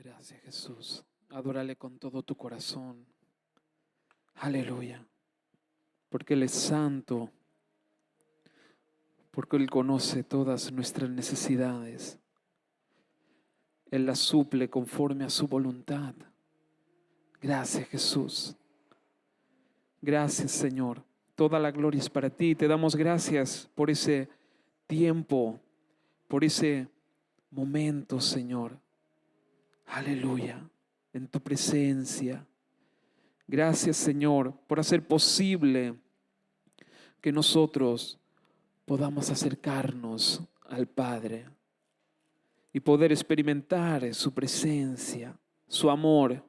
Gracias, Jesús. Adórale con todo tu corazón. Aleluya. Porque Él es santo. Porque Él conoce todas nuestras necesidades. Él las suple conforme a su voluntad. Gracias, Jesús. Gracias, Señor. Toda la gloria es para ti. Te damos gracias por ese tiempo, por ese momento, Señor. Aleluya. En tu presencia. Gracias, Señor, por hacer posible que nosotros podamos acercarnos al Padre y poder experimentar su presencia, su amor.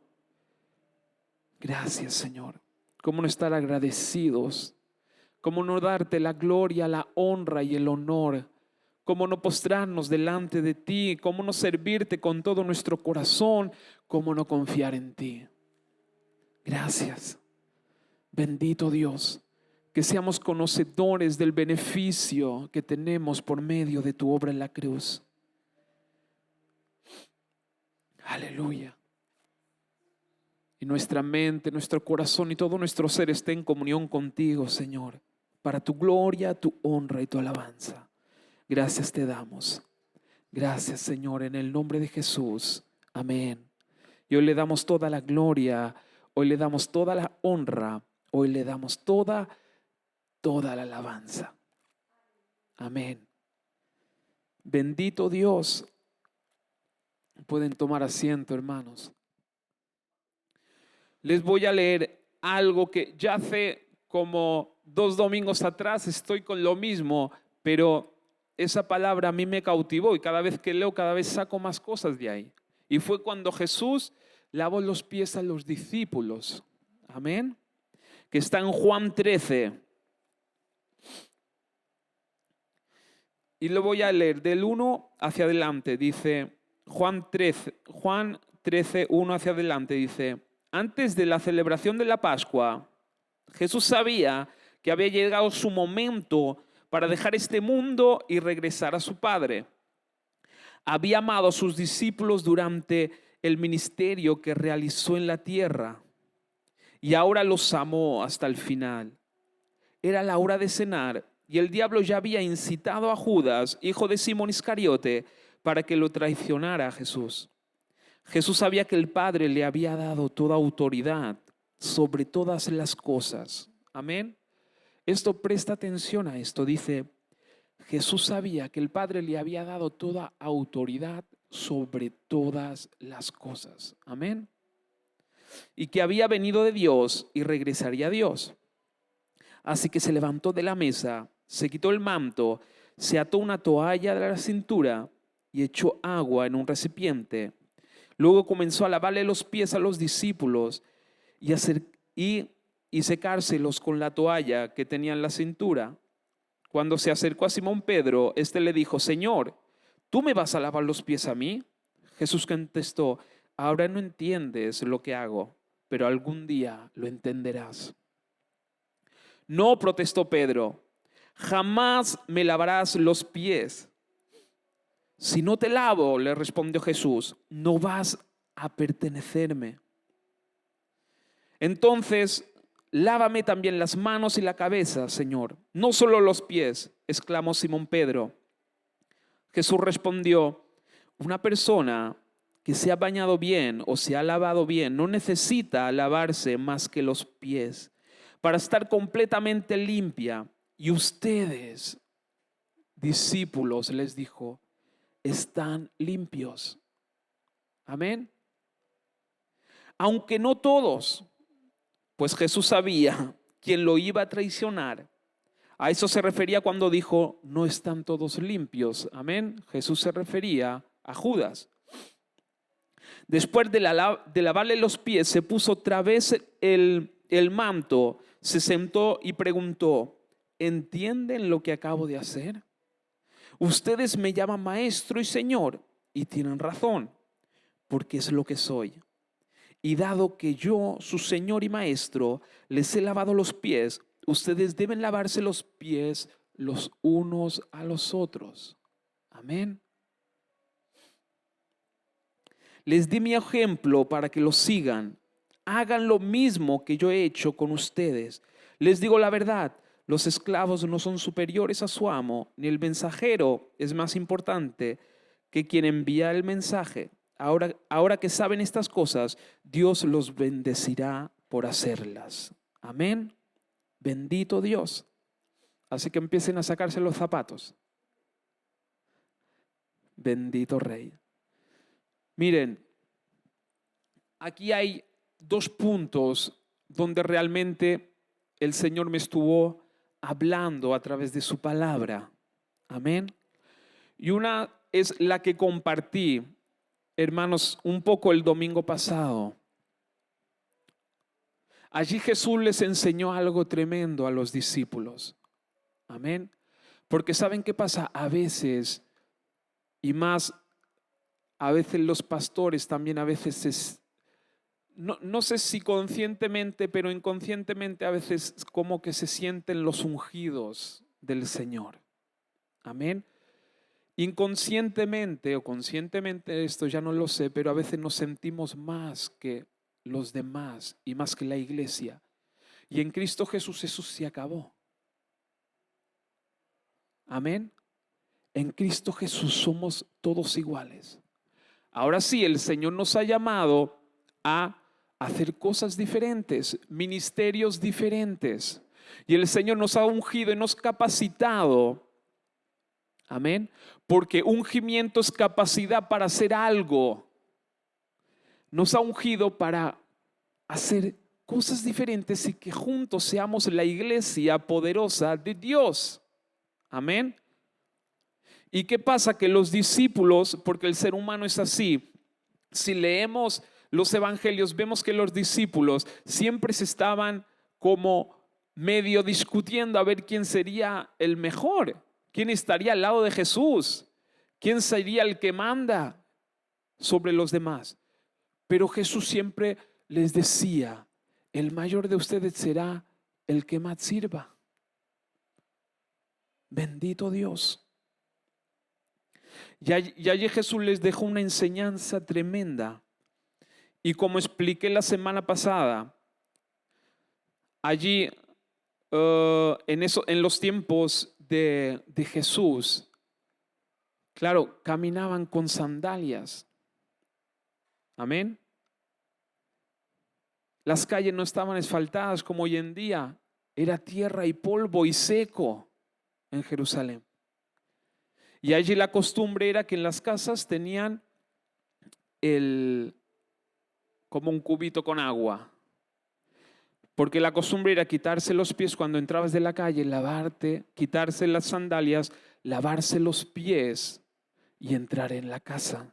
Gracias, Señor. ¿Cómo no estar agradecidos? ¿Cómo no darte la gloria, la honra y el honor? ¿Cómo no postrarnos delante de ti? ¿Cómo no servirte con todo nuestro corazón? ¿Cómo no confiar en ti? Gracias. Bendito Dios, que seamos conocedores del beneficio que tenemos por medio de tu obra en la cruz. Aleluya. Y nuestra mente, nuestro corazón y todo nuestro ser esté en comunión contigo, Señor, para tu gloria, tu honra y tu alabanza. Gracias te damos. Gracias, Señor, en el nombre de Jesús. Amén. Y hoy le damos toda la gloria, hoy le damos toda la honra, hoy le damos toda la alabanza. Amén. Bendito Dios. Pueden tomar asiento, hermanos. Les voy a leer algo que ya hace como 2 domingos atrás estoy con lo mismo, pero esa palabra a mí me cautivó y cada vez que leo, cada vez saco más cosas de ahí. Y fue cuando Jesús lavó los pies a los discípulos. Amén. Que está en Juan 13. Y lo voy a leer del 1 hacia adelante. Dice Juan 13, 1 hacia adelante. Dice: antes de la celebración de la Pascua, Jesús sabía que había llegado su momento para dejar este mundo y regresar a su Padre. Había amado a sus discípulos durante el ministerio que realizó en la tierra y ahora los amó hasta el final. Era la hora de cenar y el diablo ya había incitado a Judas, hijo de Simón Iscariote, para que lo traicionara a Jesús. Jesús sabía que el Padre le había dado toda autoridad sobre todas las cosas. Amén. Esto, presta atención a esto. Dice, Jesús sabía que el Padre le había dado toda autoridad sobre todas las cosas. Amén. Y que había venido de Dios y regresaría a Dios. Así que se levantó de la mesa, se quitó el manto, se ató una toalla de la cintura y echó agua en un recipiente. Luego comenzó a lavarle los pies a los discípulos y secárselos con la toalla que tenía en la cintura. Cuando se acercó a Simón Pedro, éste le dijo: Señor, ¿tú me vas a lavar los pies a mí? Jesús contestó: ahora no entiendes lo que hago, pero algún día lo entenderás. No, protestó Pedro, jamás me lavarás los pies. Si no te lavo, le respondió Jesús, no vas a pertenecerme. Entonces, lávame también las manos y la cabeza, Señor, no solo los pies, exclamó Simón Pedro. Jesús respondió: una persona que se ha bañado bien o se ha lavado bien no necesita lavarse más que los pies para estar completamente limpia. Y ustedes, discípulos, les dijo, están limpios. Amén. Aunque no todos, pues Jesús sabía quién lo iba a traicionar. A eso se refería cuando dijo, no están todos limpios. Amén. Jesús se refería a Judas. Después de lavarle los pies, se puso otra vez el manto, se sentó y preguntó, ¿entienden lo que acabo de hacer? Ustedes me llaman maestro y señor, y tienen razón, porque es lo que soy. Y dado que yo, su señor y maestro, les he lavado los pies, ustedes deben lavarse los pies los unos a los otros. Amén. Les di mi ejemplo para que lo sigan. Hagan lo mismo que yo he hecho con ustedes. Les digo la verdad, los esclavos no son superiores a su amo, ni el mensajero es más importante que quien envía el mensaje. Ahora que saben estas cosas, Dios los bendecirá por hacerlas. Amén. Bendito Dios. Así que empiecen a sacarse los zapatos. Bendito Rey. Miren, aquí hay dos puntos donde realmente el Señor me estuvo hablando a través de su palabra. Amén. Y una es la que compartí, hermanos, un poco el domingo pasado. Allí Jesús les enseñó algo tremendo a los discípulos. Amén. Porque ¿saben qué pasa? A veces, y más, a veces los pastores también a veces, no sé si conscientemente, pero inconscientemente a veces como que se sienten los ungidos del Señor. Amén. Inconscientemente o conscientemente, esto ya no lo sé, pero a veces nos sentimos más que los demás y más que la iglesia. Y en Cristo Jesús eso se acabó. Amén. En Cristo Jesús somos todos iguales. Ahora sí, el Señor nos ha llamado a hacer cosas diferentes, ministerios diferentes. Y el Señor nos ha ungido y nos ha capacitado. Amén. Porque ungimiento es capacidad para hacer algo. Nos ha ungido para hacer cosas diferentes y que juntos seamos la iglesia poderosa de Dios. Amén. ¿Y qué pasa? Que los discípulos, porque el ser humano es así, si leemos los evangelios, vemos que los discípulos siempre se estaban como medio discutiendo a ver quién sería el mejor, quién estaría al lado de Jesús, quién sería el que manda sobre los demás. Pero Jesús siempre les decía, el mayor de ustedes será el que más sirva. Bendito Dios. Y allí Jesús les dejó una enseñanza tremenda. Y como expliqué la semana pasada, allí en los tiempos de Jesús, claro, caminaban con sandalias. Amén. Las calles no estaban asfaltadas como hoy en día. Era tierra y polvo y seco en Jerusalén. Y allí la costumbre era que en las casas tenían como un cubito con agua. Porque la costumbre era quitarse los pies cuando entrabas de la calle, lavarte, quitarse las sandalias, lavarse los pies y entrar en la casa.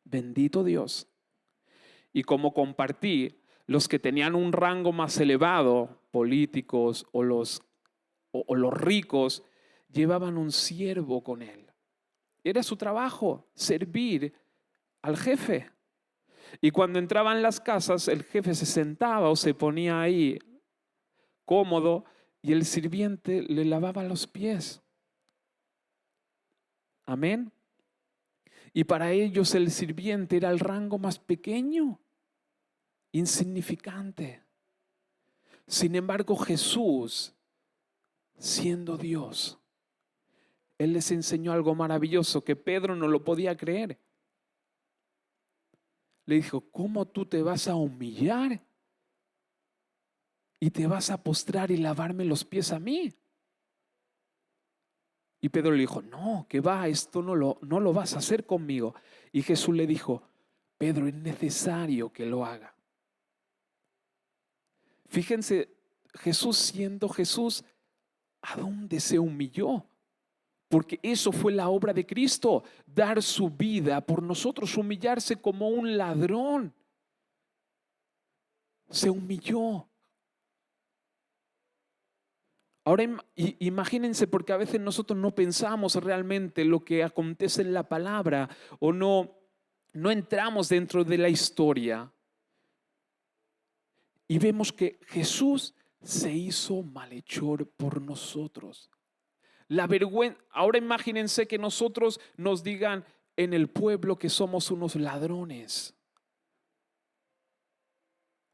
Bendito Dios. Y como compartí, los que tenían un rango más elevado, políticos o los ricos, llevaban un siervo con él. Era su trabajo, servir al jefe. Y cuando entraban en las casas, el jefe se sentaba o se ponía ahí cómodo y el sirviente le lavaba los pies. Amén. Y para ellos el sirviente era el rango más pequeño, insignificante. Sin embargo, Jesús, siendo Dios, Él les enseñó algo maravilloso que Pedro no lo podía creer. Le dijo, ¿cómo tú te vas a humillar y te vas a postrar y lavarme los pies a mí? Y Pedro le dijo, no, que va, esto no lo vas a hacer conmigo. Y Jesús le dijo, Pedro, es necesario que lo haga. Fíjense, Jesús siendo Jesús, ¿a dónde se humilló? Porque eso fue la obra de Cristo, dar su vida por nosotros, humillarse como un ladrón. Se humilló. Ahora imagínense, porque a veces nosotros no pensamos realmente lo que acontece en la palabra o no entramos dentro de la historia. Y vemos que Jesús se hizo malhechor por nosotros. La vergüenza. Ahora imagínense que nosotros nos digan, en el pueblo que somos unos ladrones,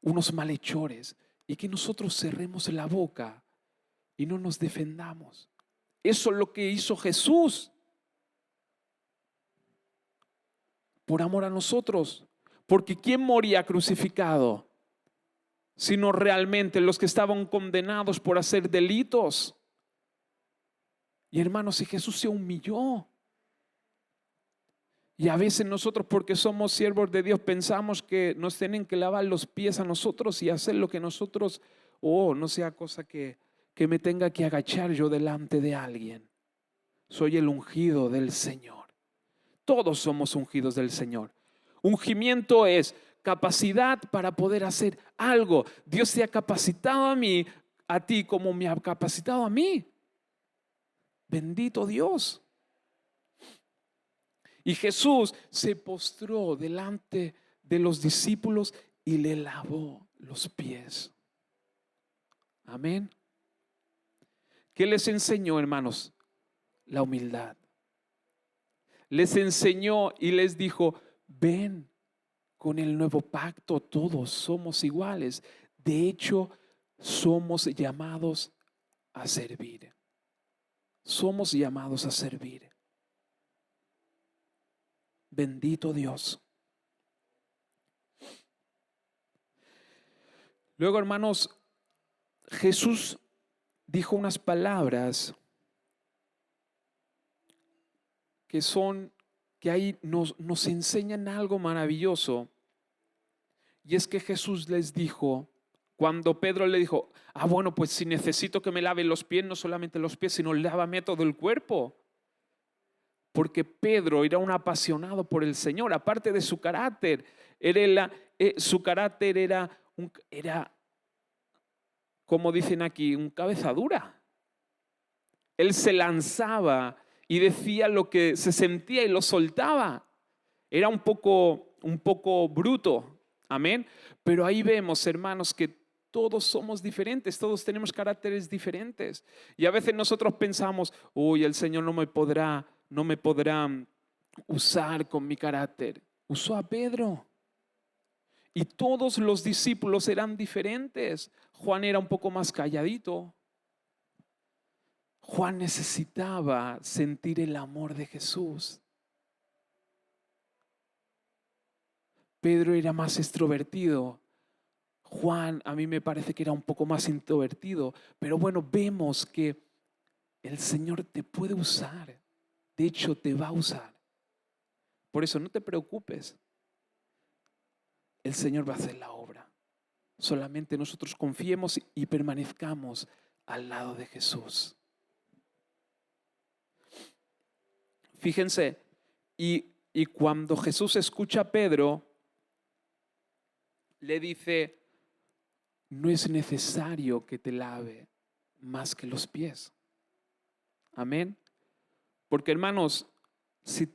unos malhechores, y que nosotros cerremos la boca y no nos defendamos. Eso es lo que hizo Jesús por amor a nosotros. Porque ¿quién moría crucificado? Sino realmente los que estaban condenados por hacer delitos. Y hermanos, si Jesús se humilló. Y a veces nosotros, porque somos siervos de Dios, pensamos que nos tienen que lavar los pies a nosotros y hacer lo que nosotros, no sea cosa que me tenga que agachar yo delante de alguien. Soy el ungido del Señor. Todos somos ungidos del Señor. Ungimiento es capacidad para poder hacer algo. Dios te ha capacitado a ti como me ha capacitado a mí. Bendito Dios. Y Jesús se postró delante de los discípulos y le lavó los pies. Amén. ¿Qué les enseñó, hermanos? La humildad. Les enseñó y les dijo, ven, con el nuevo pacto todos somos iguales. De hecho, somos llamados a servir. Somos llamados a servir. Bendito Dios. Luego, hermanos, Jesús dijo unas palabras que ahí nos enseñan algo maravilloso. Y es que Jesús les dijo, cuando Pedro le dijo, bueno, pues si necesito que me lave los pies, no solamente los pies, sino lávame todo el cuerpo. Porque Pedro era un apasionado por el Señor, aparte de su carácter. Su carácter era, como dicen aquí, un cabeza dura. Él se lanzaba y decía lo que se sentía y lo soltaba. Era un poco bruto, amén. Pero ahí vemos, hermanos, que todos somos diferentes, todos tenemos caracteres diferentes. Y a veces nosotros pensamos, el Señor no me podrá usar con mi carácter. Usó a Pedro. Y todos los discípulos eran diferentes. Juan era un poco más calladito. Juan necesitaba sentir el amor de Jesús. Pedro era más extrovertido. Juan, a mí me parece que era un poco más introvertido. Pero bueno, vemos que el Señor te puede usar. De hecho, te va a usar. Por eso no te preocupes. El Señor va a hacer la obra. Solamente nosotros confiemos y permanezcamos al lado de Jesús. Fíjense, y cuando Jesús escucha a Pedro, le dice, no es necesario que te lave más que los pies. Amén. Porque hermanos, si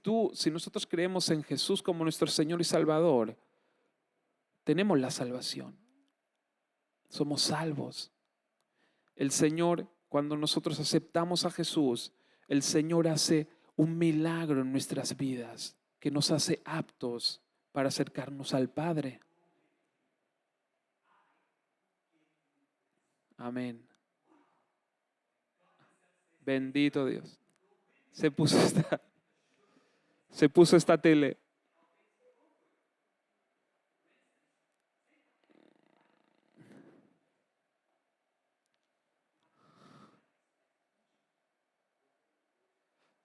nosotros creemos en Jesús como nuestro Señor y Salvador, tenemos la salvación. Somos salvos. El Señor, cuando nosotros aceptamos a Jesús, el Señor hace un milagro en nuestras vidas que nos hace aptos para acercarnos al Padre. Amén. Bendito Dios. Se puso esta tele.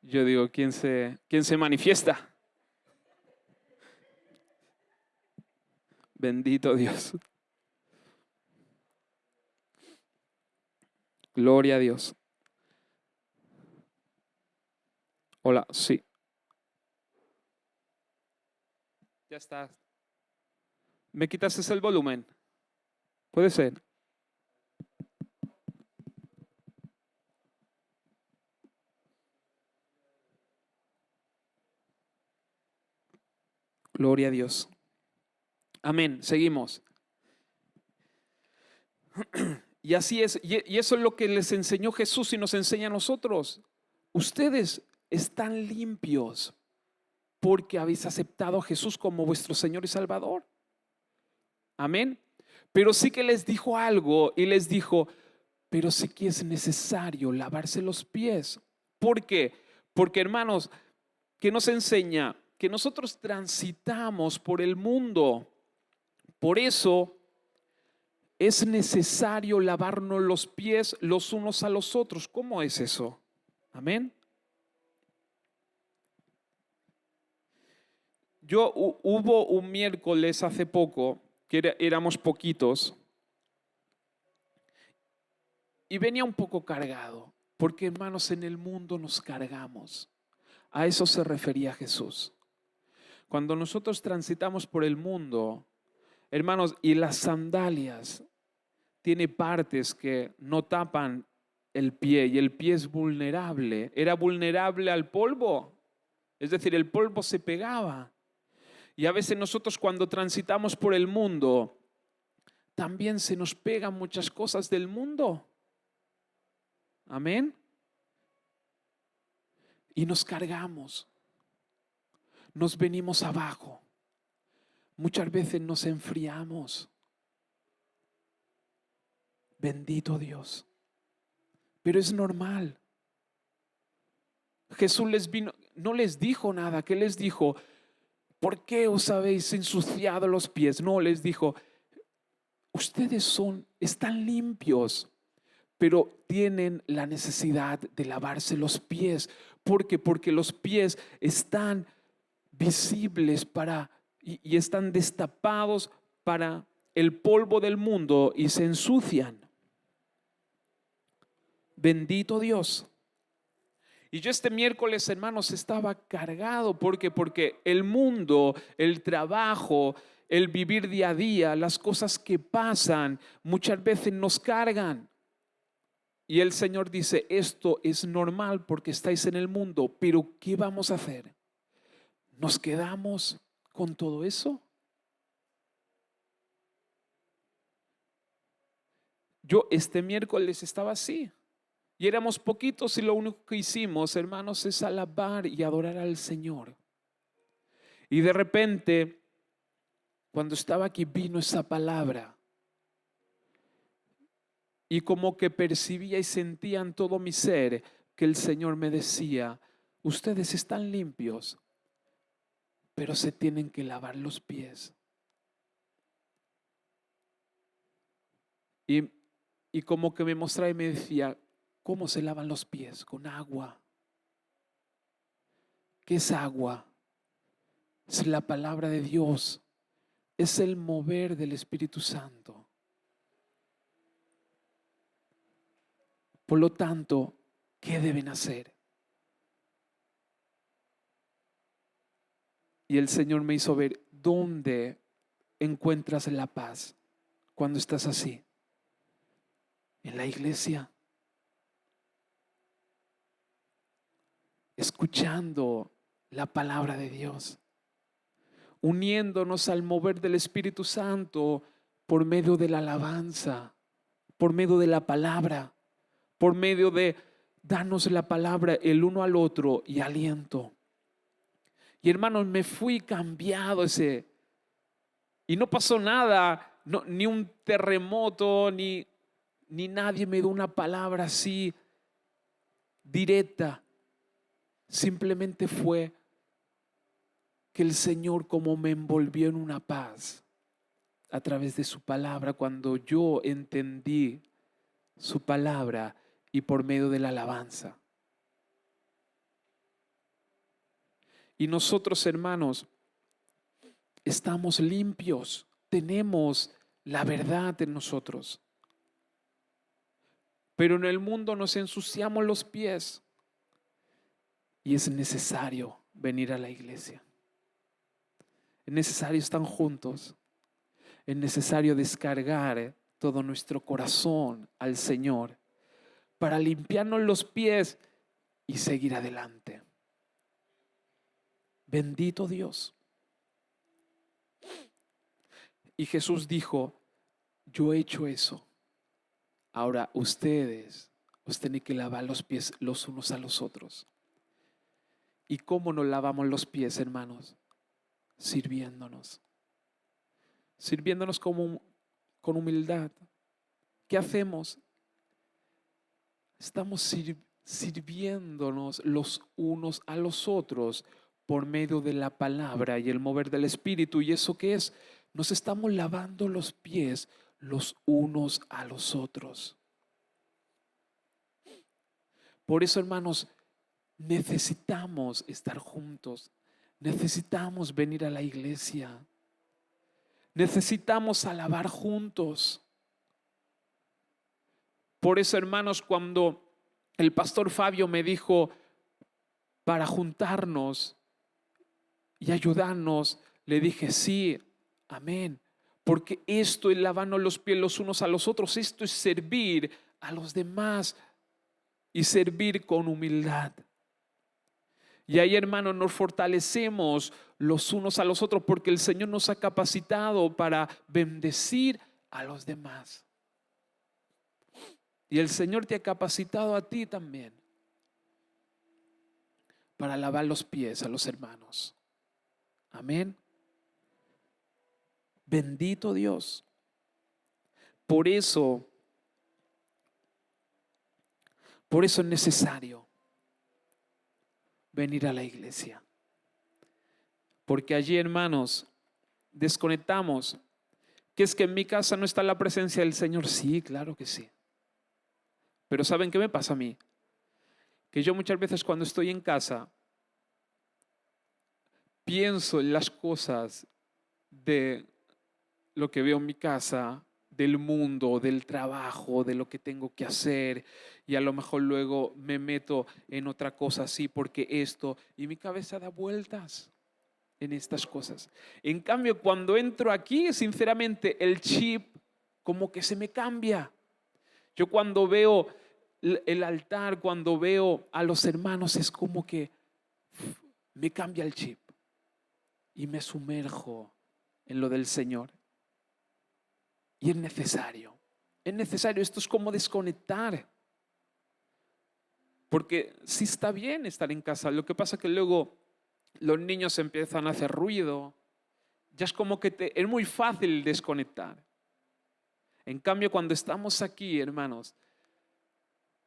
Yo digo, ¿quién se manifiesta? Bendito Dios. Gloria a Dios. Hola, sí. Ya está. ¿Me quitaste el volumen? Puede ser. Gloria a Dios. Amén. Seguimos. Y así es. Y eso es lo que les enseñó Jesús y nos enseña a nosotros. Ustedes están limpios. porque habéis aceptado a Jesús como vuestro Señor y Salvador. Amén. Pero sí que les dijo algo y les dijo, pero sí que es necesario lavarse los pies. ¿Por qué? Porque, hermanos, ¿qué nos enseña? Que nosotros transitamos por el mundo. Por eso es necesario lavarnos los pies los unos a los otros. ¿Cómo es eso? Amén. Hubo un miércoles hace poco que éramos poquitos y venía un poco cargado, porque hermanos, en el mundo nos cargamos. A eso se refería Jesús. Cuando nosotros transitamos por el mundo, hermanos, y las sandalias tiene partes que no tapan el pie y el pie es vulnerable. Era vulnerable al polvo, es decir, el polvo se pegaba. Y a veces nosotros cuando transitamos por el mundo, también se nos pegan muchas cosas del mundo. Amén. Y nos cargamos, nos venimos abajo. Muchas veces nos enfriamos. Bendito Dios. Pero es normal. Jesús no les dijo nada. ¿Qué les dijo? ¿Por qué os habéis ensuciado los pies? No, les dijo, ustedes están limpios, pero tienen la necesidad de lavarse los pies. ¿Por qué? Porque los pies están visibles y están destapados para el polvo del mundo y se ensucian. Bendito Dios. Y yo este miércoles, hermanos, estaba cargado. ¿Por qué? Porque el mundo, el trabajo, el vivir día a día, las cosas que pasan, muchas veces nos cargan. Y el Señor dice, esto es normal porque estáis en el mundo, pero ¿qué vamos a hacer? ¿Nos quedamos con todo eso? Yo este miércoles estaba así. Y éramos poquitos y lo único que hicimos, hermanos, es alabar y adorar al Señor. Y de repente, cuando estaba aquí, vino esa palabra. Y como que percibía y sentía en todo mi ser que el Señor me decía, ustedes están limpios, pero se tienen que lavar los pies. Y como que me mostraba y me decía, ¿cómo se lavan los pies? Con agua. ¿Qué es agua? Es la palabra de Dios. Es el mover del Espíritu Santo. Por lo tanto, ¿qué deben hacer? Y el Señor me hizo ver dónde encuentras la paz cuando estás así. En la iglesia. Escuchando la palabra de Dios, uniéndonos al mover del Espíritu Santo por medio de la alabanza, por medio de la palabra, por medio de darnos la palabra el uno al otro y aliento. Y hermanos, me fui cambiado y no pasó nada, ni un terremoto, ni nadie me dio una palabra así directa. Simplemente fue que el Señor como me envolvió en una paz a través de su palabra cuando yo entendí su palabra y por medio de la alabanza. Y nosotros, hermanos, estamos limpios, tenemos la verdad en nosotros. Pero en el mundo nos ensuciamos los pies. Y es necesario venir a la iglesia. Es necesario estar juntos. Es necesario descargar todo nuestro corazón al Señor para limpiarnos los pies y seguir adelante. Bendito Dios. Y Jesús dijo, yo he hecho eso. Ahora ustedes os tienen que lavar los pies los unos a los otros. ¿Y cómo nos lavamos los pies, hermanos? Sirviéndonos. Sirviéndonos con humildad. ¿Qué hacemos? Estamos sirviéndonos los unos a los otros por medio de la palabra y el mover del Espíritu. ¿Y eso qué es? Nos estamos lavando los pies los unos a los otros. Por eso, hermanos, necesitamos estar juntos. Necesitamos venir a la iglesia. Necesitamos alabar juntos. Por eso, hermanos, cuando el pastor Fabio me dijo para juntarnos y ayudarnos, le dije sí, amén. Porque esto es lavarnos los pies los unos a los otros. Esto es servir a los demás y servir con humildad. Y ahí, hermanos, nos fortalecemos los unos a los otros porque el Señor nos ha capacitado para bendecir a los demás. Y el Señor te ha capacitado a ti también para lavar los pies a los hermanos. Amén. Bendito Dios. Por eso es necesario venir a la iglesia. Porque allí, hermanos, desconectamos. ¿Que es que en mi casa no está la presencia del Señor? Sí, claro que sí. Pero ¿saben qué me pasa a mí? Que yo muchas veces cuando estoy en casa pienso en las cosas de lo que veo en mi casa, del mundo, del trabajo, de lo que tengo que hacer, y a lo mejor luego me meto en otra cosa así porque esto, y mi cabeza da vueltas en estas cosas. En cambio, cuando entro aquí, sinceramente, el chip como que se me cambia. Yo cuando veo el altar, cuando veo a los hermanos, es como que me cambia el chip y me sumerjo en lo del Señor. Y es necesario, esto es como desconectar. Porque sí está bien estar en casa, lo que pasa es que luego los niños empiezan a hacer ruido, ya es como que es muy fácil desconectar. En cambio, cuando estamos aquí, hermanos,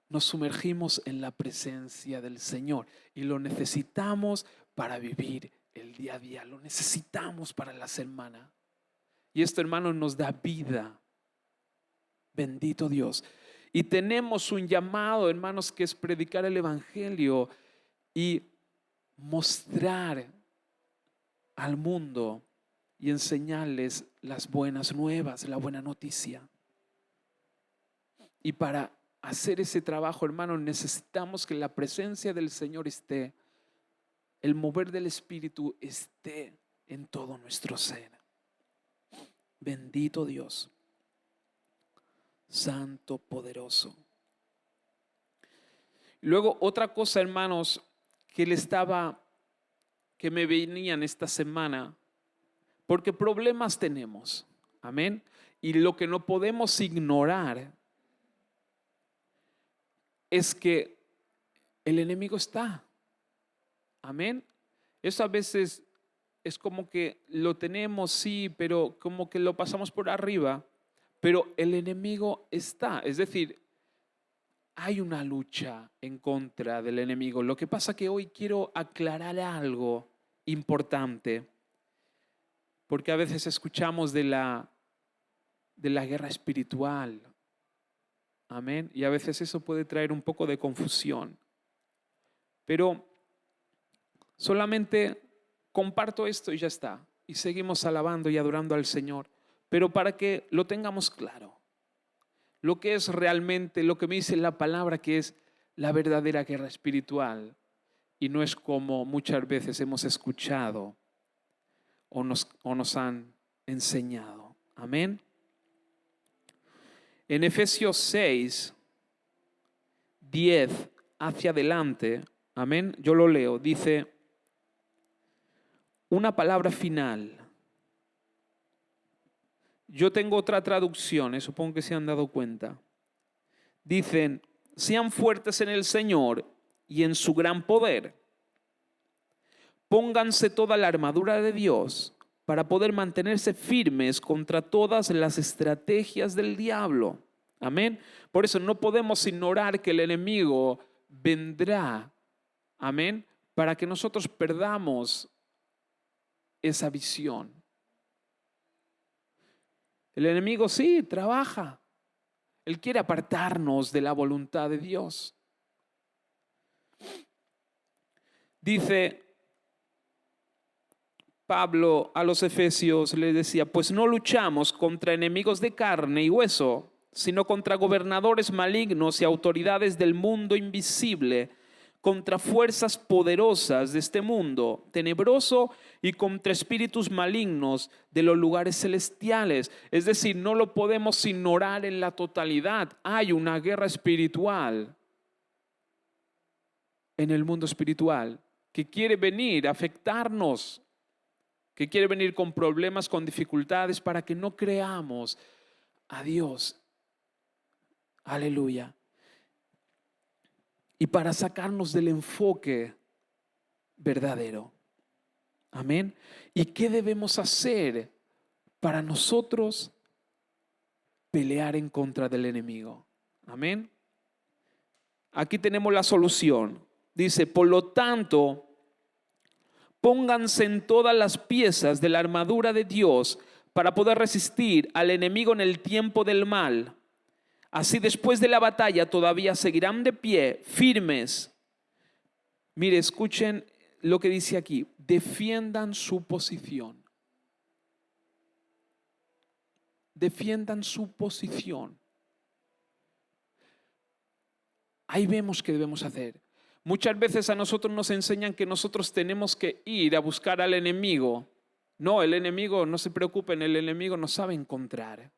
nos sumergimos en la presencia del Señor y lo necesitamos para vivir el día a día, lo necesitamos para la semana. Y esto, hermanos, nos da vida. Bendito Dios. Y tenemos un llamado, hermanos, que es predicar el Evangelio y mostrar al mundo y enseñarles las buenas nuevas, la buena noticia. Y para hacer ese trabajo, hermanos, necesitamos que la presencia del Señor esté, el mover del Espíritu esté en todo nuestro ser. Bendito Dios, santo, poderoso. Luego otra cosa, hermanos, que me venían esta semana, porque problemas tenemos, amén, y lo que no podemos ignorar es que el enemigo está, amén. Eso a veces es como que lo tenemos, sí, pero como que lo pasamos por arriba. Pero el enemigo está, es decir, hay una lucha en contra del enemigo. Lo que pasa que hoy quiero aclarar algo importante, porque a veces escuchamos de la guerra espiritual, amén, y a veces eso puede traer un poco de confusión. Pero solamente comparto esto y ya está, y seguimos alabando y adorando al Señor. Pero para que lo tengamos claro, lo que es realmente, lo que me dice la palabra que es la verdadera guerra espiritual, y no es como muchas veces hemos escuchado o nos han enseñado. Amén. En Efesios 6, 10 hacia adelante, amén, yo lo leo, dice una palabra final. Yo tengo otra traducción, supongo que se han dado cuenta. Dicen, sean fuertes en el Señor y en su gran poder. pónganse toda la armadura de Dios para poder mantenerse firmes contra todas las estrategias del diablo. Amén. Por eso no podemos ignorar que el enemigo vendrá. Amén. Para que nosotros perdamos esa visión. El enemigo sí trabaja. Él quiere apartarnos de la voluntad de Dios. Dice Pablo a los Efesios, le decía, pues no luchamos contra enemigos de carne y hueso, sino contra gobernadores malignos y autoridades del mundo invisible, contra fuerzas poderosas de este mundo tenebroso y contra espíritus malignos de los lugares celestiales. Es decir, no lo podemos ignorar en la totalidad. Hay una guerra espiritual en el mundo espiritual que quiere venir a afectarnos, que quiere venir con problemas, con dificultades, para que no creamos a Dios. Aleluya. Y para sacarnos del enfoque verdadero. Amén. ¿Y qué debemos hacer para nosotros pelear en contra del enemigo? Amén. Aquí tenemos la solución. Dice, por lo tanto, pónganse en todas las piezas de la armadura de Dios para poder resistir al enemigo en el tiempo del mal. Así después de la batalla todavía seguirán de pie, firmes. Mire, escuchen lo que dice aquí. Defiendan su posición. Defiendan su posición. Ahí vemos qué debemos hacer. Muchas veces a nosotros nos enseñan que nosotros tenemos que ir a buscar al enemigo. No, el enemigo, no se preocupen, el enemigo nos sabe encontrar.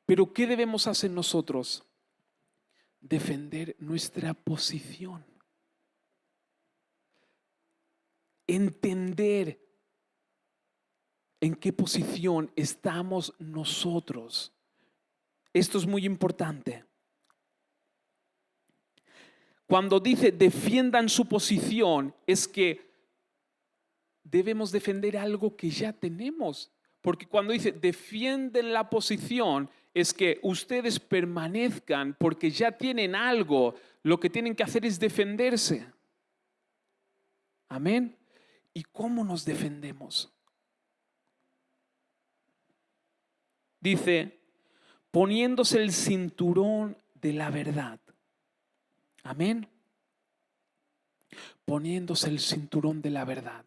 Pero ¿qué debemos hacer nosotros? Defender nuestra posición. Entender en qué posición estamos nosotros. Esto es muy importante. Cuando dice defiendan su posición, es que debemos defender algo que ya tenemos. Porque cuando dice defienden la posición, es que ustedes permanezcan porque ya tienen algo. Lo que tienen que hacer es defenderse. Amén. ¿Y cómo nos defendemos? Dice, poniéndose el cinturón de la verdad. Amén. Poniéndose el cinturón de la verdad.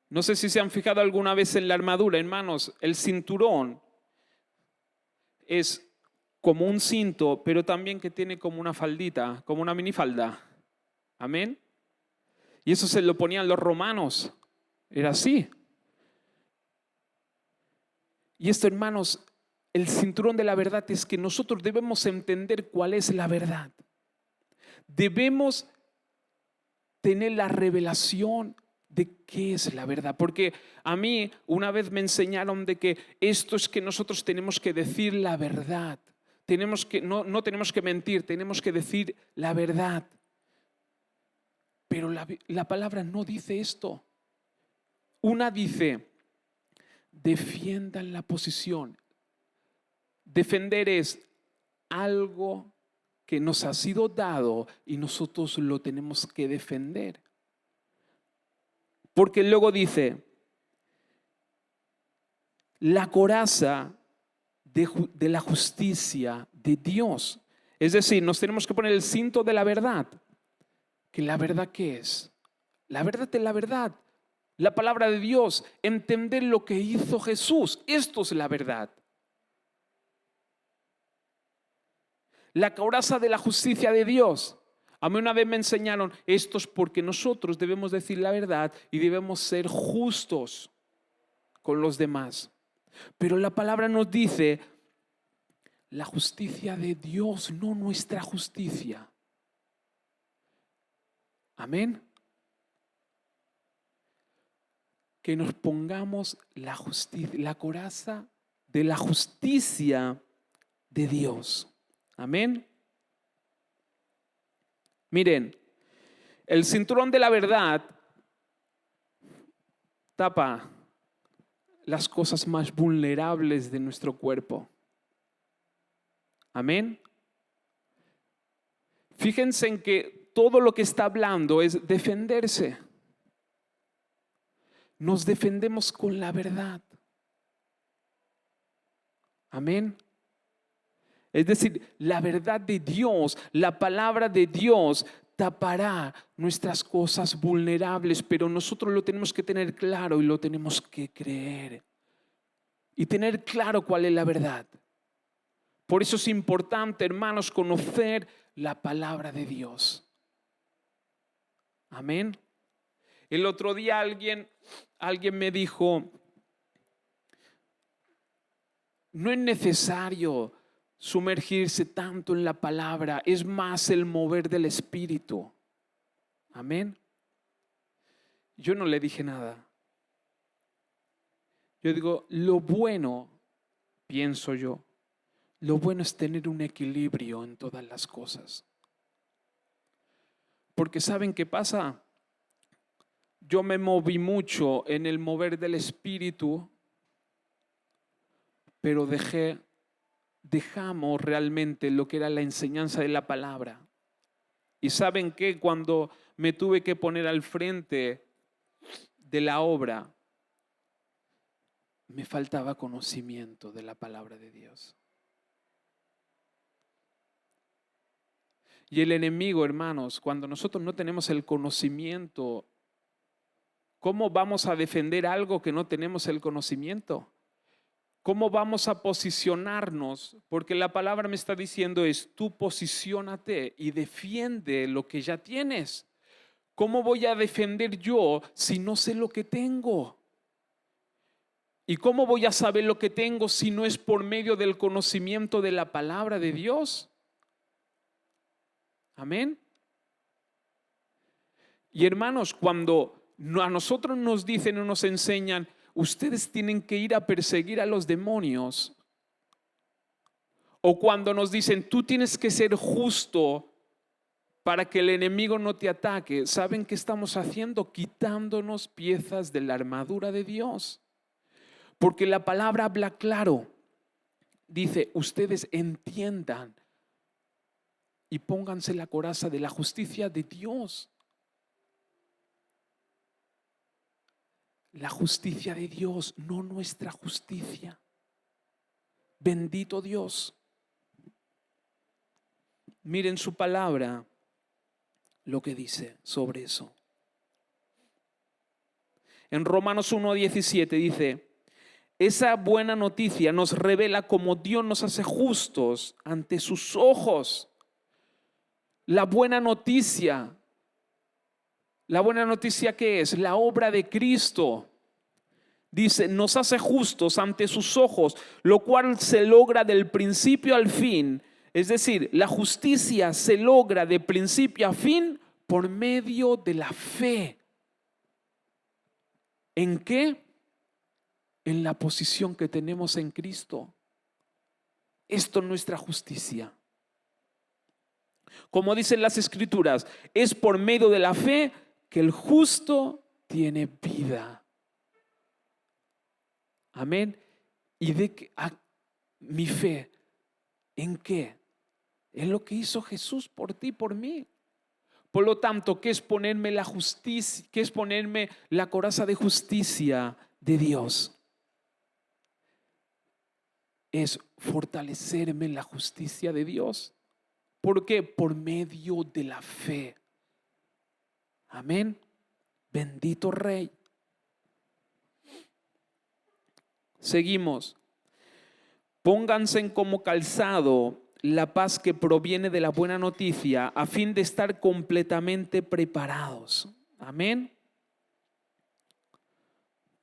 No sé si se han fijado alguna vez en la armadura, hermanos. El cinturón es como un cinto, pero también que tiene como una faldita, como una minifalda. Amén. Y eso se lo ponían los romanos. Era así. Y esto, hermanos, el cinturón de la verdad es que nosotros debemos entender cuál es la verdad. Debemos tener la revelación de qué es la verdad. Porque a mí una vez me enseñaron de que esto es que nosotros tenemos que decir la verdad. No tenemos que mentir, tenemos que decir la verdad. Pero la palabra no dice esto. Una dice, defiendan la posición. Defender es algo que nos ha sido dado y nosotros lo tenemos que defender. Porque luego dice, la coraza de la justicia de Dios. Es decir, nos tenemos que poner el cinto de la verdad. ¿Que la verdad qué es? La verdad es la verdad. La palabra de Dios, entender lo que hizo Jesús. Esto es la verdad. La coraza de la justicia de Dios. A mí una vez me enseñaron, esto es porque nosotros debemos decir la verdad y debemos ser justos con los demás. Pero la palabra nos dice, la justicia de Dios, no nuestra justicia. Amén. Que nos pongamos la justicia, la coraza de la justicia de Dios. Amén. Miren, El cinturón de la verdad tapa las cosas más vulnerables de nuestro cuerpo. Amén. Fíjense en que todo lo que está hablando es defenderse. Nos defendemos con la verdad. Amén. Es decir, la verdad de Dios, la palabra de Dios tapará nuestras cosas vulnerables, pero nosotros lo tenemos que tener claro y lo tenemos que creer. Y tener claro cuál es la verdad. Por eso es importante, hermanos, conocer la palabra de Dios. Amén. El otro día alguien me dijo, no es necesario sumergirse tanto en la palabra, es más el mover del Espíritu. Amén. Yo no le dije nada. Yo digo, lo bueno, pienso yo, lo bueno es tener un equilibrio en todas las cosas. Porque ¿saben qué pasa? Yo me moví mucho en el mover del Espíritu, pero dejamos realmente lo que era la enseñanza de la palabra. Y ¿saben qué? Cuando me tuve que poner al frente de la obra, me faltaba conocimiento de la palabra de Dios. Y el enemigo, hermanos, cuando nosotros no tenemos el conocimiento, ¿cómo vamos a defender algo que no tenemos el conocimiento? ¿Cómo vamos a posicionarnos? Porque la palabra me está diciendo es, tú posiciónate y defiende lo que ya tienes. ¿Cómo voy a defender yo si no sé lo que tengo? ¿Y cómo voy a saber lo que tengo si no es por medio del conocimiento de la palabra de Dios? Amén. Y hermanos, cuando a nosotros nos dicen o nos enseñan, ustedes tienen que ir a perseguir a los demonios. O cuando nos dicen, tú tienes que ser justo para que el enemigo no te ataque. ¿Saben qué estamos haciendo? Quitándonos piezas de la armadura de Dios. Porque la palabra habla claro. Dice, ustedes entiendan y pónganse la coraza de la justicia de Dios. La justicia de Dios, no nuestra justicia. Bendito Dios. Miren su palabra, lo que dice sobre eso. En Romanos 1:17 dice, esa buena noticia nos revela cómo Dios nos hace justos ante sus ojos. La buena noticia ¿qué es? La obra de Cristo. Dice, nos hace justos ante sus ojos, lo cual se logra del principio al fin. Es decir, la justicia se logra de principio a fin por medio de la fe. ¿En qué? En la posición que tenemos en Cristo. Esto es nuestra justicia. Como dicen las Escrituras, es por medio de la fe que el justo tiene vida. Amén. ¿Y de qué? Mi fe, ¿en qué? En lo que hizo Jesús por ti, por mí. Por lo tanto, ¿qué es ponerme la justicia? ¿Qué es ponerme la coraza de justicia de Dios? Es fortalecerme en la justicia de Dios. ¿Por qué? Por medio de la fe. Amén. Bendito Rey. Seguimos. Pónganse como calzado la paz que proviene de la buena noticia a fin de estar completamente preparados. Amén.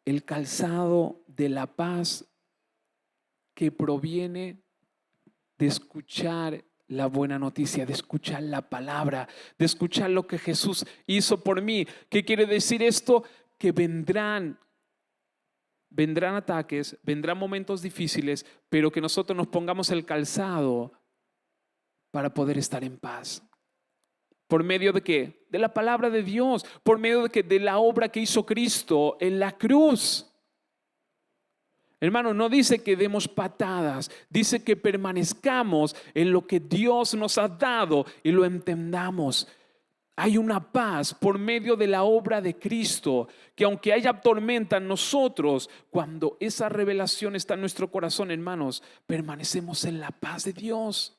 El calzado de la paz que proviene de escuchar la buena noticia, de escuchar la palabra, de escuchar lo que Jesús hizo por mí. ¿Qué quiere decir esto? Que vendrán ataques, vendrán momentos difíciles, pero que nosotros nos pongamos el calzado para poder estar en paz. ¿Por medio de qué? De la palabra de Dios. ¿Por medio de qué? De la obra que hizo Cristo en la cruz. Hermano, no dice que demos patadas, dice que permanezcamos en lo que Dios nos ha dado y lo entendamos. Hay una paz por medio de la obra de Cristo, que aunque haya tormenta en nosotros, cuando esa revelación está en nuestro corazón, hermanos, permanecemos en la paz de Dios.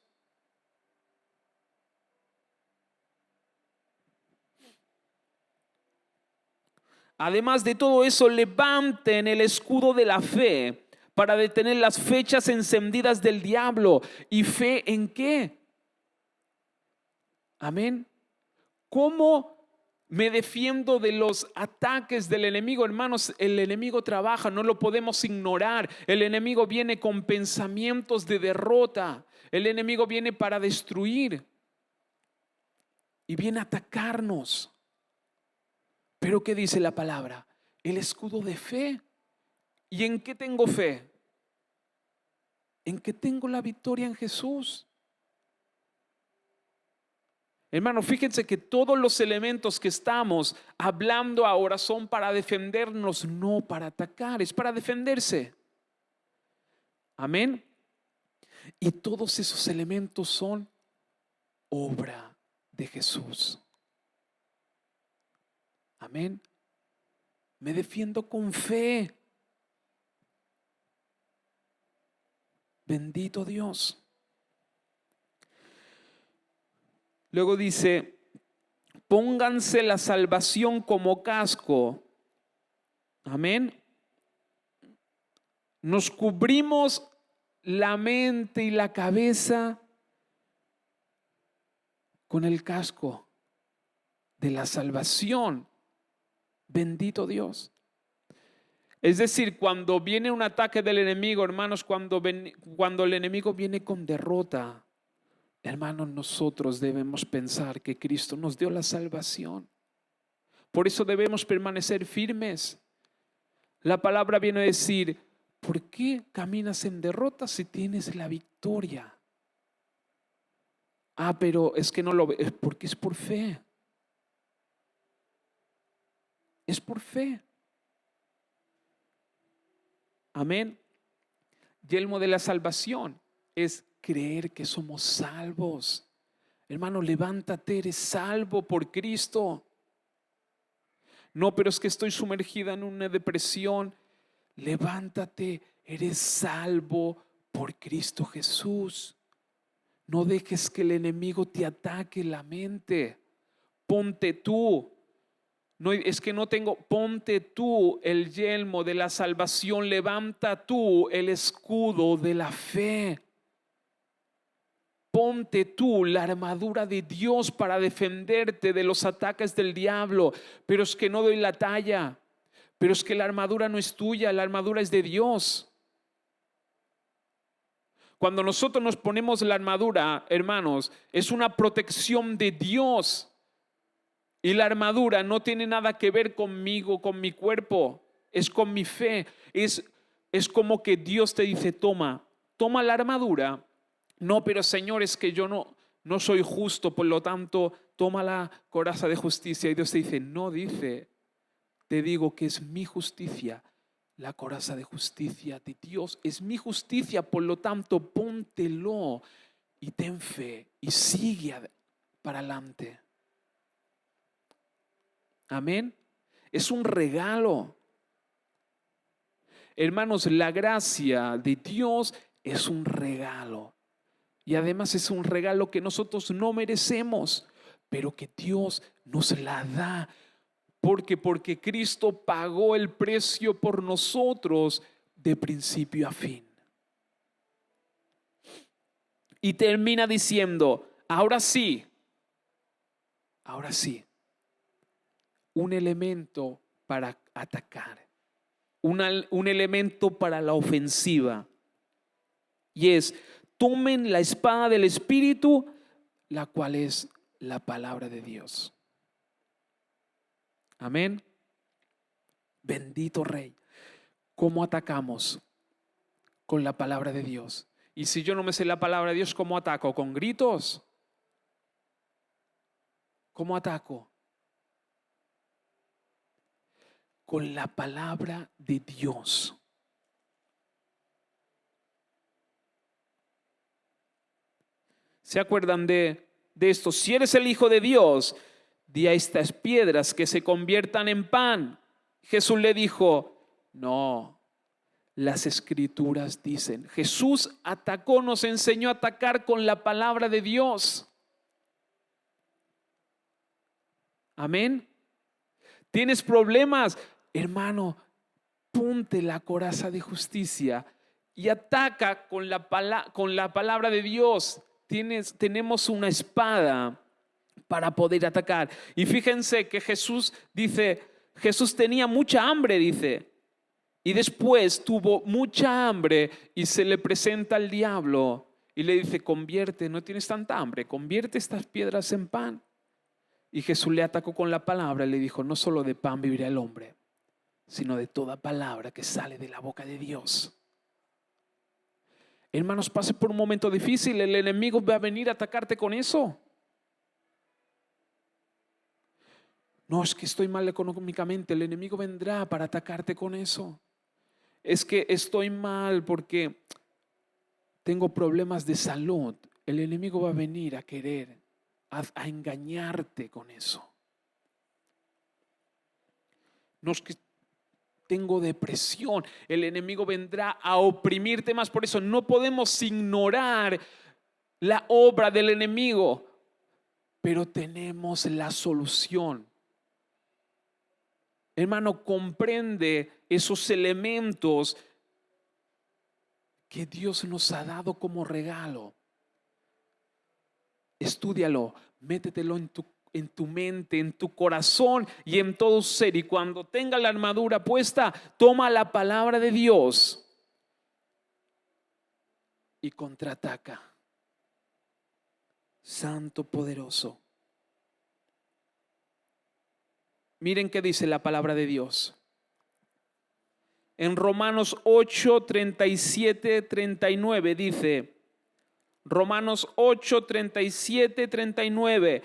Además de todo eso, levanten el escudo de la fe para detener las flechas encendidas del diablo. ¿Y fe en qué? Amén. ¿Cómo me defiendo de los ataques del enemigo? Hermanos, el enemigo trabaja, no lo podemos ignorar. El enemigo viene con pensamientos de derrota. El enemigo viene para destruir y viene a atacarnos. Pero ¿qué dice la palabra? El escudo de fe. ¿Y en qué tengo fe? En que tengo la victoria en Jesús. Hermano, fíjense que todos los elementos que estamos hablando ahora son para defendernos, no para atacar, es para defenderse. Amén. Y todos esos elementos son obra de Jesús. Amén. Me defiendo con fe. Bendito Dios. Luego dice, pónganse la salvación como casco. Amén. Nos cubrimos la mente y la cabeza con el casco de la salvación. Bendito Dios. Es decir, cuando viene un ataque del enemigo, hermanos, cuando el enemigo viene con derrota, hermanos, nosotros debemos pensar que Cristo nos dio la salvación. Por eso debemos permanecer firmes. La palabra viene a decir, ¿por qué caminas en derrota si tienes la victoria? Pero es que no lo ves, porque es por fe. Es por fe. Amén. Yelmo de la salvación es creer que somos salvos. Hermano, levántate, eres salvo por Cristo. No, pero es que estoy sumergida en una depresión. Levántate, eres salvo por Cristo Jesús. No dejes que el enemigo te ataque la mente. Ponte tú. No, es que no tengo, ponte tú el yelmo de la salvación, levanta tú el escudo de la fe. Ponte tú la armadura de Dios para defenderte de los ataques del diablo. Pero es que no doy la talla. Pero es que la armadura no es tuya, la armadura es de Dios. Cuando nosotros nos ponemos la armadura, hermanos, es una protección de Dios. Y la armadura no tiene nada que ver conmigo, con mi cuerpo, es con mi fe. Es como que Dios te dice, toma la armadura. No, pero Señor, es que yo no soy justo, por lo tanto, toma la coraza de justicia. Y Dios te dice, no, dice, te digo que es mi justicia. La coraza de justicia de Dios es mi justicia, por lo tanto, póntelo y ten fe y sigue para adelante. Amén. Es un regalo. Hermanos, la gracia de Dios es un regalo. Y además es un regalo que nosotros no merecemos, pero que Dios nos la da. Porque Cristo pagó el precio por nosotros de principio a fin. Y termina diciendo, ahora sí. Un elemento para atacar, un elemento para la ofensiva, y es: tomen la espada del Espíritu, la cual es la palabra de Dios. Amén. Bendito Rey. ¿Cómo atacamos? Con la palabra de Dios. Y si yo no me sé la palabra de Dios, ¿cómo ataco? ¿Con gritos? ¿Cómo ataco? Con la palabra de Dios. ¿Se acuerdan de esto? Si eres el Hijo de Dios, di a estas piedras que se conviertan en pan. Jesús le dijo, no, las Escrituras dicen. Jesús atacó, nos enseñó a atacar con la palabra de Dios. Amén. ¿Tienes problemas? Hermano, ponte la coraza de justicia y ataca con la palabra de Dios. Tenemos una espada para poder atacar. Y fíjense que Jesús dice, Jesús tenía mucha hambre, dice. Y después tuvo mucha hambre y se le presenta al diablo y le dice, convierte, no tienes tanta hambre, convierte estas piedras en pan. Y Jesús le atacó con la palabra y le dijo, no solo de pan vivirá el hombre, sino de toda palabra que sale de la boca de Dios. Hermanos, pase por un momento difícil, el enemigo va a venir a atacarte con eso. No, es que estoy mal económicamente, el enemigo vendrá para atacarte con eso. Es que estoy mal porque tengo problemas de salud. El enemigo va a venir a querer, a engañarte con eso. No es que tengo depresión, el enemigo vendrá a oprimirte más. Por eso no podemos ignorar la obra del enemigo, pero tenemos la solución. Hermano, comprende esos elementos que Dios nos ha dado como regalo. Estúdialo, métetelo en tu mente, en tu corazón y en todo ser. Y cuando tenga la armadura puesta, toma la palabra de Dios y contraataca. Santo poderoso. Miren qué dice la palabra de Dios. En Romanos 8, 37, 39 dice, Romanos 8, 37, 39,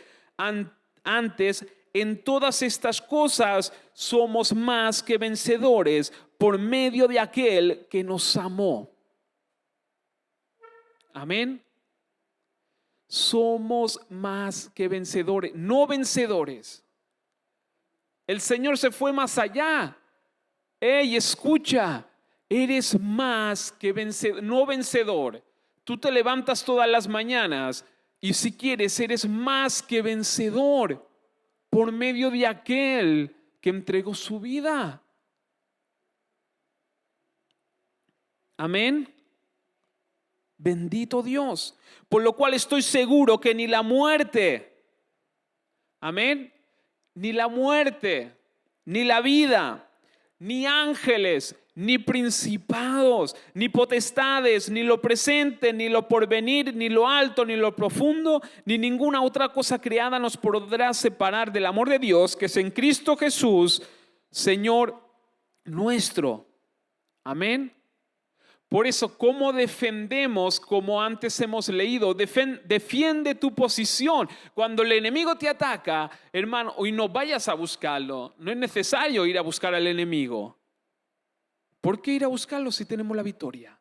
antes en todas estas cosas somos más que vencedores por medio de aquel que nos amó. Amén. Somos más que vencedores, no vencedores. El Señor se fue más allá. Ey, escucha, eres más que vencedor, no vencedor. Tú te levantas todas las mañanas y si quieres eres más que vencedor por medio de aquel que entregó su vida. Amén. Bendito Dios. Por lo cual estoy seguro que ni la muerte, amén, ni la muerte, ni la vida, ni ángeles, ni principados, ni potestades, ni lo presente, ni lo porvenir, ni lo alto, ni lo profundo, ni ninguna otra cosa creada nos podrá separar del amor de Dios que es en Cristo Jesús, Señor nuestro. Amén. Por eso, ¿cómo defendemos? Como antes hemos leído, defiende tu posición. Cuando el enemigo te ataca, hermano, hoy no vayas a buscarlo. No es necesario ir a buscar al enemigo. ¿Por qué ir a buscarlo si tenemos la victoria?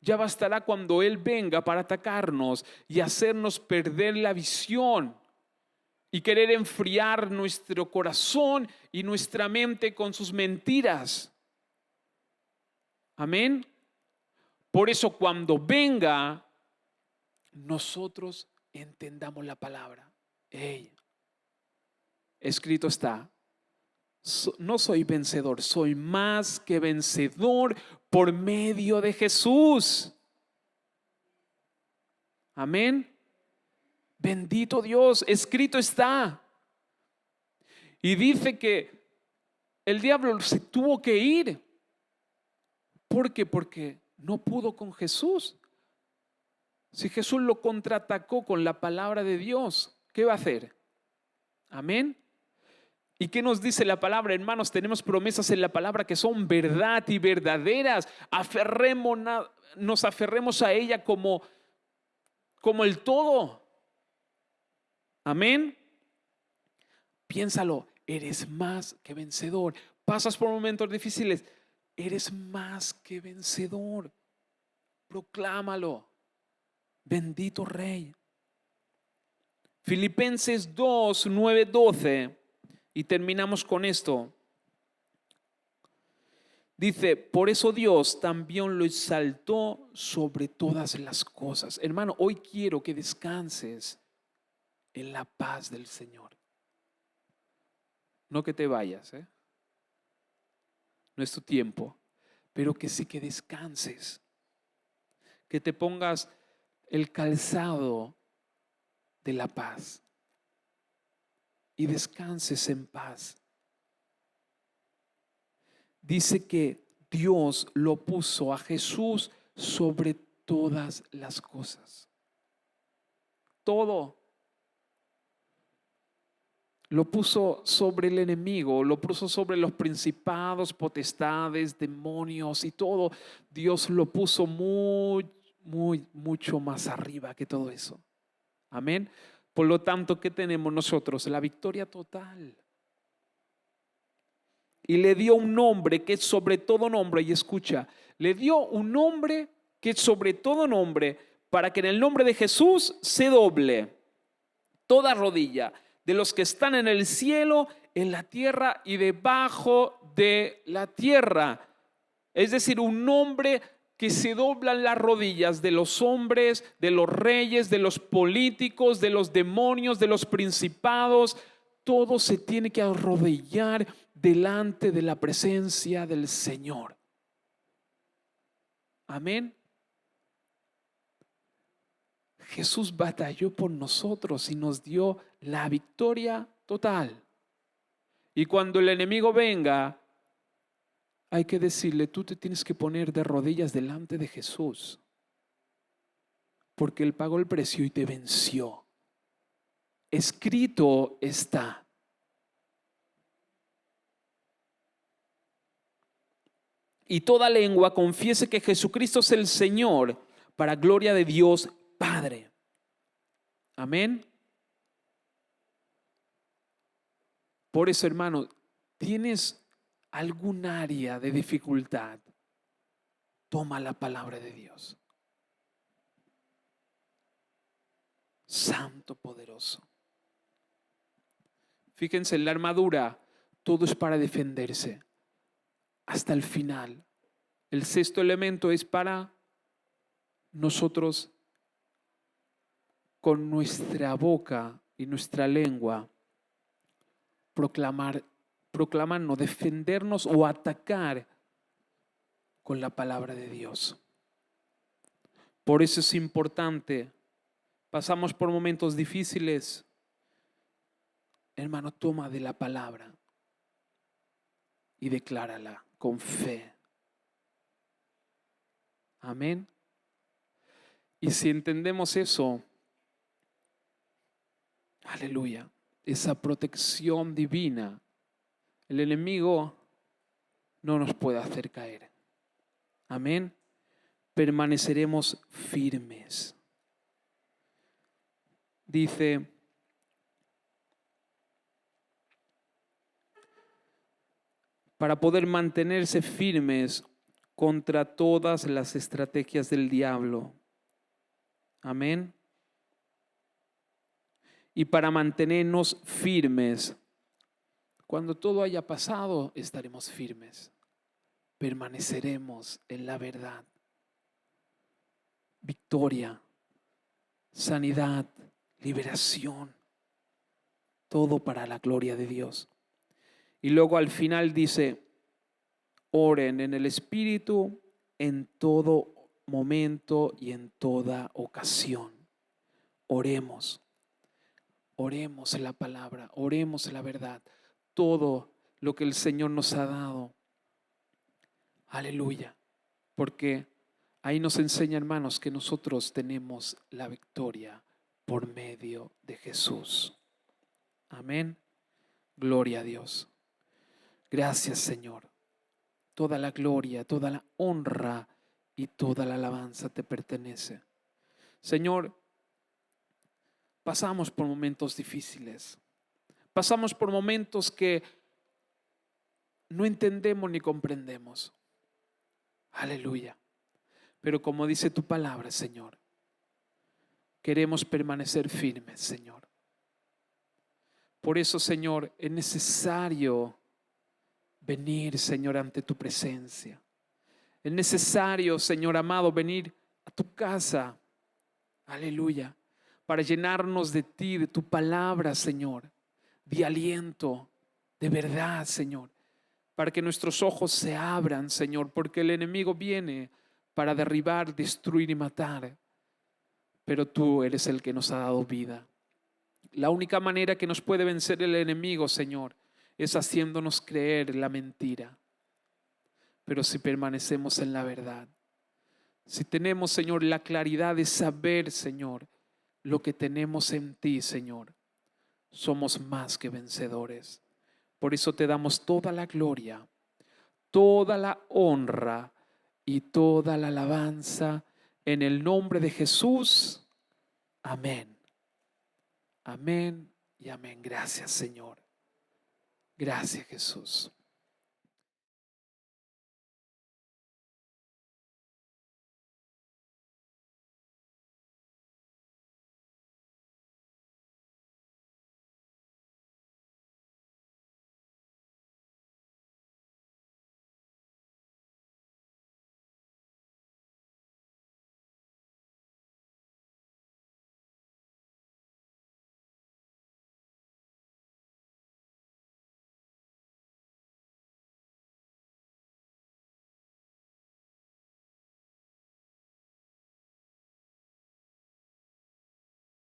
Ya bastará cuando Él venga para atacarnos y hacernos perder la visión y querer enfriar nuestro corazón y nuestra mente con sus mentiras. Amén. Por eso cuando venga, nosotros entendamos la palabra. Hey, escrito está, no soy vencedor, soy más que vencedor por medio de Jesús. Amén. Bendito Dios, escrito está. Y dice que el diablo se tuvo que ir. ¿Por qué? Porque no pudo con Jesús. Si Jesús lo contraatacó con la palabra de Dios, ¿qué va a hacer? Amén. ¿Y qué nos dice la palabra, hermanos? Tenemos promesas en la palabra que son verdad y verdaderas. Nos aferremos a ella como el todo. Amén. Piénsalo, eres más que vencedor. Pasas por momentos difíciles, eres más que vencedor. Proclámalo. Bendito Rey. Filipenses 2, 9, 12. Y terminamos con esto. Dice, por eso Dios también lo exaltó sobre todas las cosas. Hermano, hoy quiero que descanses en la paz del Señor. No que te vayas, no es tu tiempo, pero que sí que descanses. Que te pongas el calzado de la paz y descanses en paz. Dice que Dios lo puso a Jesús sobre todas las cosas. Todo. Lo puso sobre el enemigo, lo puso sobre los principados, potestades, demonios y todo. Dios lo puso mucho más arriba que todo eso. Amén. Por lo tanto, ¿qué tenemos nosotros? La victoria total. Y le dio un nombre que es sobre todo nombre. Y escucha, le dio un nombre que es sobre todo nombre, para que en el nombre de Jesús se doble toda rodilla de los que están en el cielo, en la tierra y debajo de la tierra. Es decir, un nombre que se doblan las rodillas de los hombres, de los reyes, de los políticos, de los demonios, de los principados. Todo se tiene que arrodillar delante de la presencia del Señor. Amén. Jesús batalló por nosotros y nos dio la victoria total. Y cuando el enemigo venga, hay que decirle, tú te tienes que poner de rodillas delante de Jesús, porque Él pagó el precio y te venció. Escrito está. Y toda lengua confiese que Jesucristo es el Señor, para gloria de Dios Padre. Amén. Por eso, hermano, ¿tienes algún área de dificultad? Toma la palabra de Dios. Santo, poderoso. Fíjense, en la armadura todo es para defenderse hasta el final. El sexto elemento es para nosotros, con nuestra boca y nuestra lengua, proclamarnos, defendernos o atacar con la palabra de Dios. Por eso es importante. Pasamos por momentos difíciles. Hermano, toma de la palabra y declárala con fe. Amén. Y si entendemos eso, aleluya, esa protección divina, el enemigo no nos puede hacer caer. Amén. Permaneceremos firmes. Dice, para poder mantenerse firmes contra todas las estrategias del diablo. Amén. Y para mantenernos firmes, cuando todo haya pasado, estaremos firmes. Permaneceremos en la verdad. Victoria, sanidad, liberación, todo para la gloria de Dios. Y luego al final dice, oren en el Espíritu en todo momento y en toda ocasión. Oremos. Oremos en la palabra, oremos en la verdad. Todo lo que el Señor nos ha dado. Aleluya. Porque ahí nos enseña, hermanos, que nosotros tenemos la victoria por medio de Jesús. Amén. Gloria a Dios. Gracias, Señor. Toda la gloria, toda la honra y toda la alabanza te pertenece. Señor, pasamos por momentos difíciles. Pasamos por momentos que no entendemos ni comprendemos. Aleluya. Pero como dice tu palabra, Señor, queremos permanecer firmes, Señor. Por eso, Señor, es necesario venir, Señor, ante tu presencia. Es necesario, Señor amado, venir a tu casa. Aleluya. Para llenarnos de ti, de tu palabra, Señor. De aliento, de verdad, Señor. Para que nuestros ojos se abran, Señor. Porque el enemigo viene para derribar, destruir y matar. Pero tú eres el que nos ha dado vida. La única manera que nos puede vencer el enemigo, Señor, es haciéndonos creer la mentira. Pero si permanecemos en la verdad, si tenemos, Señor, la claridad de saber, Señor, lo que tenemos en ti, Señor, somos más que vencedores. Por eso te damos toda la gloria, toda la honra y toda la alabanza en el nombre de Jesús. Amén. Amén y amén. Gracias, Señor. Gracias, Jesús.